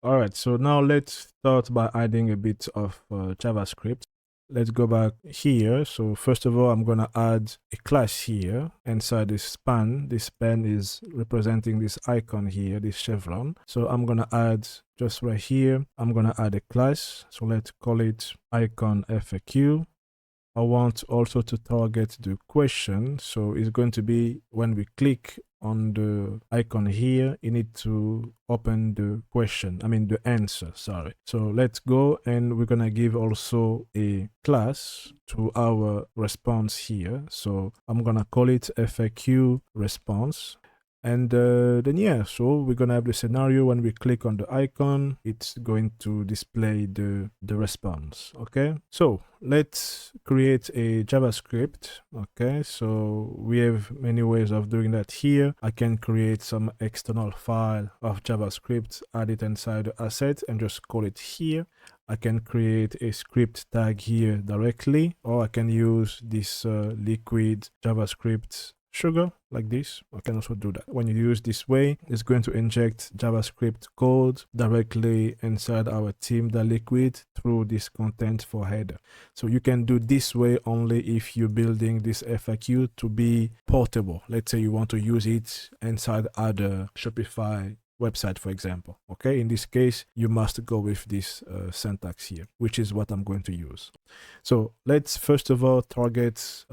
All right, so now let's start by adding a bit of JavaScript. Let's go back here. So first of all, I'm going to add a class here inside this span. This span is representing this icon here, this chevron. So I'm going to add just right here, I'm going to add a class. So let's call it icon FAQ. I want also to target the question. So it's going to be when we click on the icon here, you need to open the question, the answer, sorry. So let's go, and we're gonna give also a class to our response here. So I'm gonna call it FAQ response. And then yeah, so we're gonna have the scenario when we click on the icon, it's going to display the response. Okay, so let's create a JavaScript. Okay, so we have many ways of doing that here. I can create some external file of JavaScript, add it inside the asset, and just call it here. I can create a script tag here directly, or I can use this liquid JavaScript sugar like this. I can also do that. When you use this way, it's going to inject JavaScript code directly inside our team.liquid through this content for header. So you can do this way only if you're building this FAQ to be portable. Let's say you want to use it inside other Shopify website, for example. Okay, in this case, you must go with this syntax here, which is what I'm going to use. So let's first of all target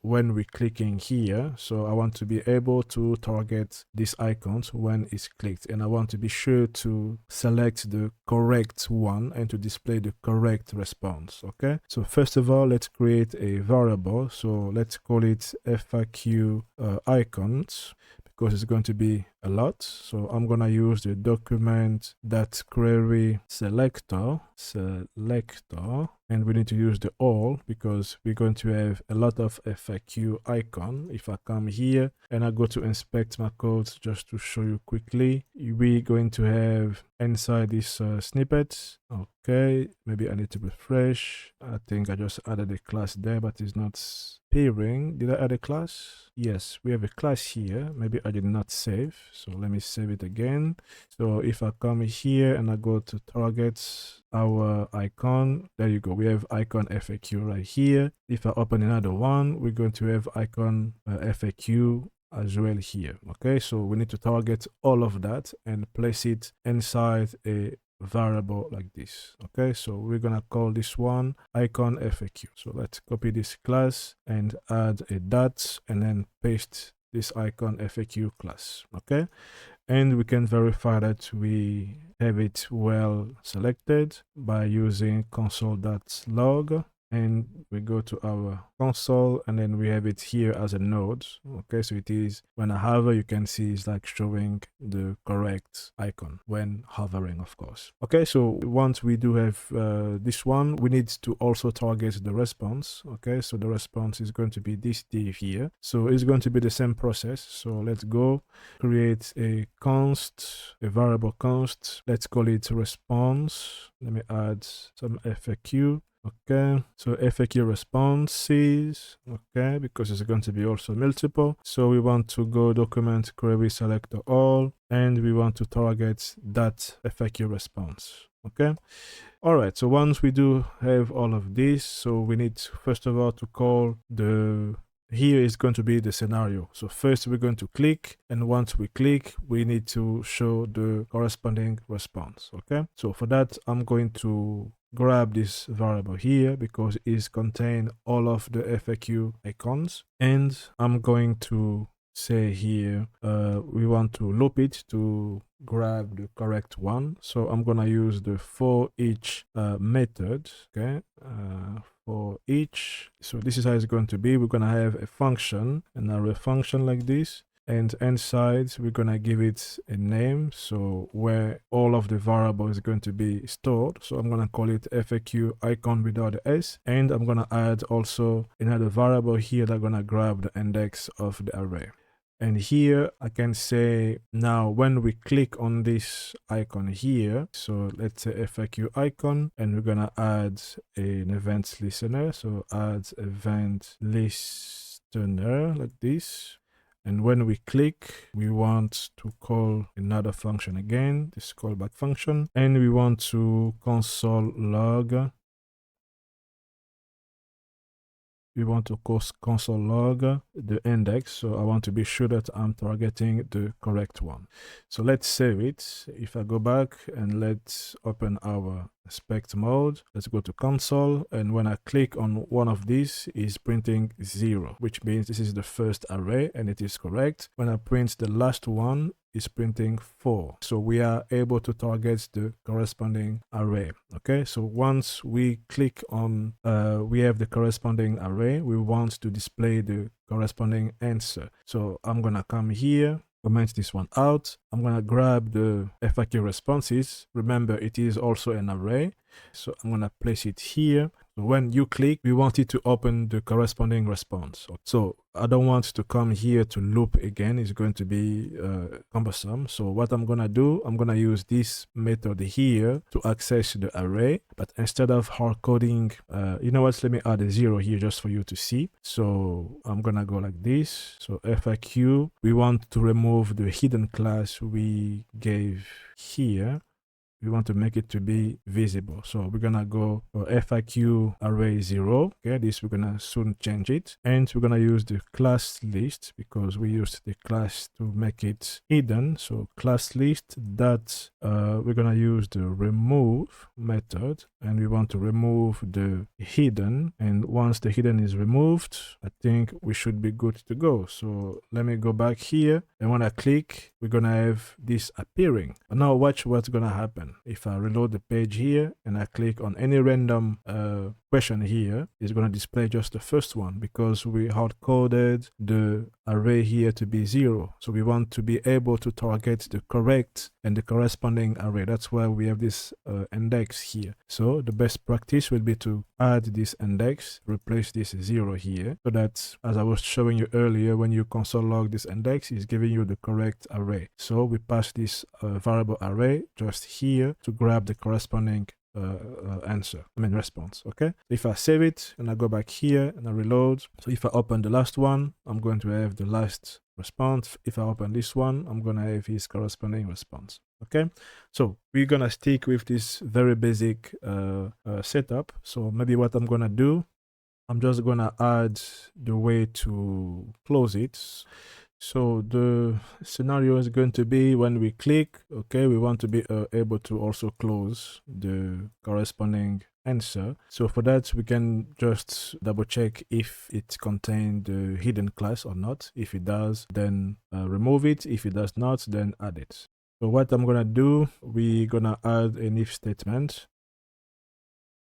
when we're clicking here. So I want to be able to target these icons when it's clicked, and I want to be sure to select the correct one and to display the correct response. Okay, so first of all, let's create a variable. So let's call it FAQ icons, because it's going to be a lot. So I'm going to use the document.query selector, and we need to use the all because we're going to have a lot of FAQ icon. If I come here and I go to inspect my code, just to show you quickly, we're going to have inside this snippet. Okay, maybe I need to refresh. I think I just added a class there, but it's not pairing. Did I add a class? Yes, we have a class here. Maybe I did not save. So let me save it again. So if I come here and I go to targets, our icon, there you go. We have icon FAQ right here. If I open another one, we're going to have icon FAQ as well here. Okay, so we need to target all of that and place it inside a variable like this. Okay, so we're gonna call this one icon FAQ. So let's copy this class and add a dot and then paste this icon FAQ class. Okay, and we can verify that we have it well selected by using console.log, and we go to our console, and then we have it here as a node. Okay, so it is when I hover, you can see it's like showing the correct icon when hovering, of course. Okay, so once we do have this one, we need to also target the response. Okay, so the response is going to be this div here. So it's going to be the same process. So let's go create a const, a variable const. Let's call it response. Let me add some FAQ. Okay, so FAQ responses, okay, because it's going to be also multiple. So we want to go document query selector all, and we want to target that FAQ response. Okay, all right, so once we do have all of this, so we need first of all to call the, here is going to be the scenario. So first we're going to click, and once we click, we need to show the corresponding response. Okay, so for that, I'm going to grab this variable here because it contains all of the FAQ icons, and I'm going to say here we want to loop it to grab the correct one. So I'm gonna use the for each method. Okay, for each. So this is how it's going to be. We're gonna have a function, an array function like this, and inside we're gonna give it a name, so where all of the variables is going to be stored. So I'm gonna call it FAQ icon without the s, and I'm gonna add also another variable here that's gonna grab the index of the array. And here I can say now when we click on this icon here, so let's say FAQ icon, and we're gonna add an event listener. So add event listener like this. And when we click, we want to call another function again, this callback function, and we want to console log. We want to console log the index, so I want to be sure that I'm targeting the correct one. So let's save it. If I go back and let's open our inspect mode, let's go to console, and when I click on one of these, it's printing 0, which means this is the first array and it is correct. When I print the last one, is printing 4. So we are able to target the corresponding array. Okay, so once we click on, we have the corresponding array, we want to display the corresponding answer. So I'm gonna come here, comment this one out. I'm gonna grab the FAQ responses. Remember, it is also an array. So I'm gonna place it here. So when you click, we want it to open the corresponding response. So I don't want to come here to loop again. It's going to be cumbersome. So what I'm gonna do, I'm gonna use this method here to access the array. But instead of hard coding, you know what? Let me add a 0 here just for you to see. So I'm gonna go like this. So FAQ, we want to remove the hidden class we gave here. We want to make it to be visible. So we're gonna go for FAQ array 0. Okay, this we're gonna soon change it. And we're gonna use the class list because we used the class to make it hidden. So class list that we're gonna use the remove method, and we want to remove the hidden. And once the hidden is removed, I think we should be good to go. So let me go back here, and when I click, we're gonna have this appearing. And now watch what's gonna happen. If I reload the page here and I click on any random question here, it's going to display just the first one because we hard coded the array here to be 0. So we want to be able to target the correct and the corresponding array. That's why we have this index here. So the best practice would be to add this index, replace this 0 here, so that, as I was showing you earlier, when you console log this index, it's giving you the correct array. So we pass this variable array just here to grab the corresponding response. Okay, if I save it and I go back here and I reload, so if I open the last one, I'm going to have the last response. If I open this one, I'm going to have his corresponding response. Okay, so we're gonna stick with this very basic setup. So maybe what I'm gonna do, I'm just gonna add the way to close it. So the scenario is going to be when we click, okay, we want to be able to also close the corresponding answer. So for that, we can just double check if it contains the hidden class or not. If it does, then remove it. If it does not, then add it. So what I'm gonna do, we're gonna add an if statement.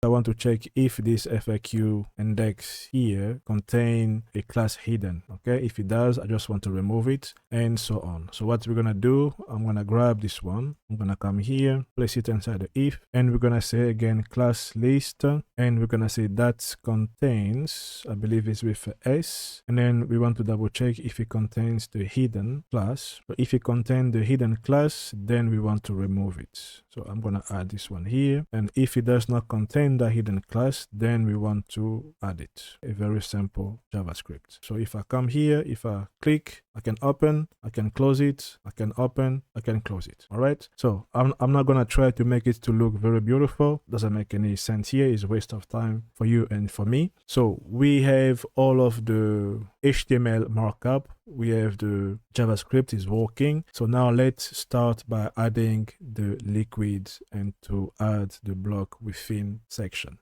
I want to check if this FAQ index here contain a class hidden. Okay, if it does, I just want to remove it, and so on. So what we're gonna do, I'm gonna grab this one, I'm gonna come here, place it inside the if, and we're gonna say again class list, and we're gonna say that contains, I believe it's with S, and then we want to double check if it contains the hidden class. So if it contains the hidden class, then we want to remove it. So I'm gonna add this one here, and if it does not contain the hidden class, then we want to add it. A very simple JavaScript. So if I come here, if I click, I can open, I can close it, I can open, I can close it. All right. So I'm not gonna try to make it to look very beautiful. Doesn't make any sense here. It's a waste of time for you and for me. So we have all of the HTML markup. We have the JavaScript is working. So now let's start by adding the liquid and to add the block within section.